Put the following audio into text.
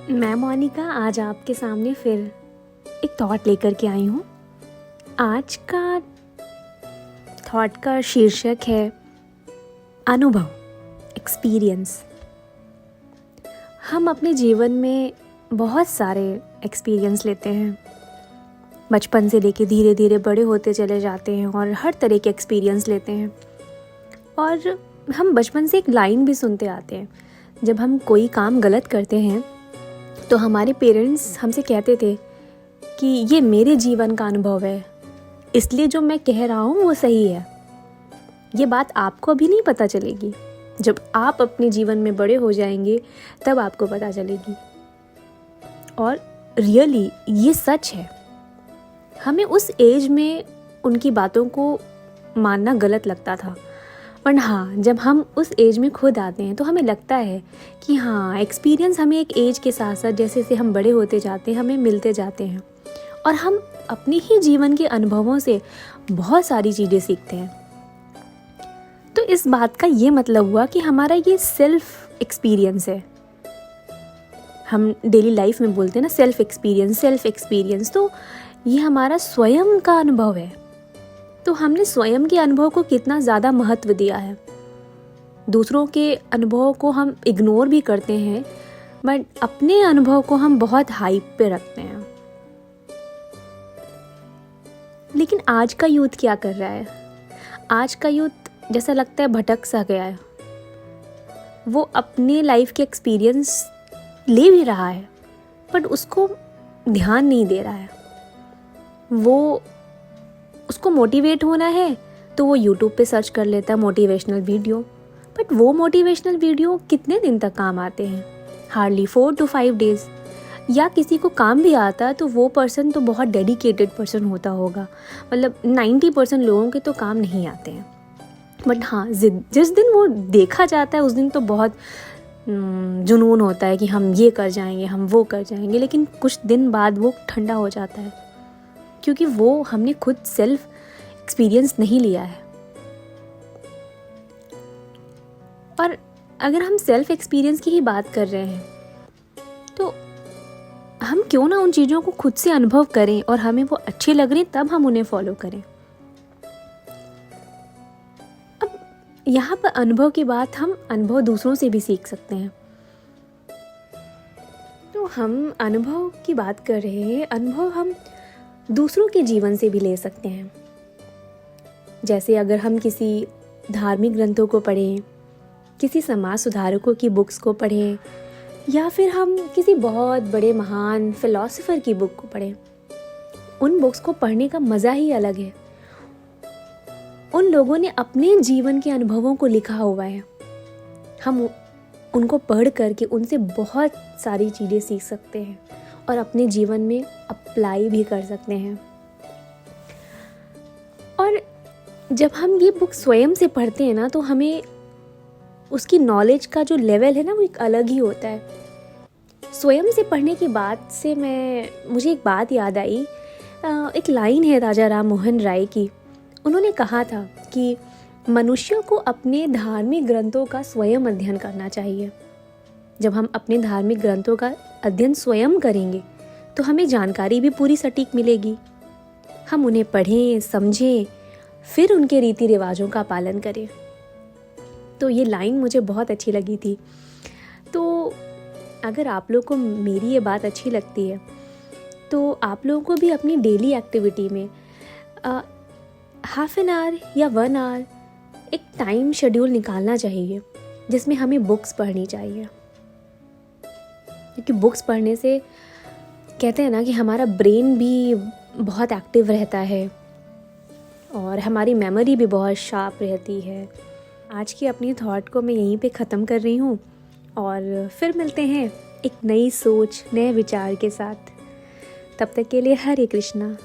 मैं मोनिका आज आपके सामने फिर एक थॉट लेकर के आई हूँ। आज का थॉट का शीर्षक है अनुभव, एक्सपीरियंस। हम अपने जीवन में बहुत सारे एक्सपीरियंस लेते हैं, बचपन से लेके धीरे धीरे बड़े होते चले जाते हैं और हर तरह के एक्सपीरियंस लेते हैं। और हम बचपन से एक लाइन भी सुनते आते हैं, जब हम कोई काम गलत करते हैं तो हमारे पेरेंट्स हमसे कहते थे कि ये मेरे जीवन का अनुभव है, इसलिए जो मैं कह रहा हूँ वो सही है। ये बात आपको अभी नहीं पता चलेगी, जब आप अपने जीवन में बड़े हो जाएंगे तब आपको पता चलेगी। और रियली ये सच है। हमें उस एज में उनकी बातों को मानना गलत लगता था, पर हाँ, जब हम उस एज में खुद आते हैं तो हमें लगता है कि हाँ, एक्सपीरियंस हमें एक एज के साथ साथ जैसे जैसे हम बड़े होते जाते हैं हमें मिलते जाते हैं और हम अपने ही जीवन के अनुभवों से बहुत सारी चीज़ें सीखते हैं। तो इस बात का ये मतलब हुआ कि हमारा ये सेल्फ एक्सपीरियंस है। हम डेली लाइफ में बोलते हैं ना सेल्फ एक्सपीरियंस, तो ये हमारा स्वयं का अनुभव है। तो हमने स्वयं के अनुभव को कितना ज़्यादा महत्व दिया है। दूसरों के अनुभव को हम इग्नोर भी करते हैं, बट अपने अनुभव को हम बहुत हाइप पे रखते हैं। लेकिन आज का यूथ क्या कर रहा है? आज का यूथ जैसा लगता है भटक सा गया है। वो अपने लाइफ के एक्सपीरियंस ले भी रहा है, बट उसको ध्यान नहीं दे रहा है। उसको मोटिवेट होना है तो वो यूट्यूब पे सर्च कर लेता है मोटिवेशनल वीडियो, बट वो मोटिवेशनल वीडियो कितने दिन तक काम आते हैं? Hardly 4 to 5 days. या किसी को काम भी आता है तो वो पर्सन तो बहुत डेडिकेटेड पर्सन होता होगा, मतलब 90% लोगों के तो काम नहीं आते हैं। बट हाँ, जिस दिन वो देखा जाता है उस दिन तो बहुत जुनून होता है कि हम ये कर जाएंगे, हम वो कर जाएंगे। लेकिन कुछ दिन बाद वो ठंडा हो जाता है, क्योंकि वो हमने खुद सेल्फ एक्सपीरियंस नहीं लिया है। और अगर हम सेल्फ एक्सपीरियंस की ही बात कर रहे हैं तो हम क्यों ना उन चीज़ों को खुद से अनुभव करें और हमें वो अच्छी लग रही तब हम उन्हें फॉलो करें। अब यहाँ पर अनुभव की बात, हम अनुभव दूसरों से भी सीख सकते हैं। तो हम अनुभव की बात कर रहे हैं, अनुभव हम दूसरों के जीवन से भी ले सकते हैं। जैसे अगर हम किसी धार्मिक ग्रंथों को पढ़ें, किसी समाज सुधारकों की बुक्स को पढ़ें, या फिर हम किसी बहुत बड़े महान फिलोसोफर की बुक को पढ़ें, उन बुक्स को पढ़ने का मज़ा ही अलग है। उन लोगों ने अपने जीवन के अनुभवों को लिखा हुआ है। हम उनको पढ़ करके उनसे बहुत सारी चीज़ें सीख सकते हैं और अपने जीवन में अप्लाई भी कर सकते हैं। और जब हम ये बुक स्वयं से पढ़ते हैं ना तो हमें उसकी नॉलेज का जो लेवल है ना वो एक अलग ही होता है। स्वयं से पढ़ने की बात से मुझे एक बात याद आई। एक लाइन है राजा राम मोहन राय की। उन्होंने कहा था कि मनुष्यों को अपने धार्मिक ग्रंथों का स्वयं अध्ययन करना चाहिए। जब हम अपने धार्मिक ग्रंथों का अध्ययन स्वयं करेंगे तो हमें जानकारी भी पूरी सटीक मिलेगी। हम उन्हें पढ़ें, समझें, फिर उनके रीति रिवाजों का पालन करें। तो ये लाइन मुझे बहुत अच्छी लगी थी। तो अगर आप लोग को मेरी ये बात अच्छी लगती है तो आप लोगों को भी अपनी डेली एक्टिविटी में हाफ एन आवर या 1 आवर एक टाइम शेड्यूल निकालना चाहिए, जिसमें हमें बुक्स पढ़नी चाहिए। क्योंकि बुक्स पढ़ने से कहते हैं ना कि हमारा ब्रेन भी बहुत एक्टिव रहता है और हमारी मेमोरी भी बहुत शार्प रहती है। आज की अपनी थॉट को मैं यहीं पे ख़त्म कर रही हूँ और फिर मिलते हैं एक नई सोच, नए विचार के साथ। तब तक के लिए हरे कृष्णा।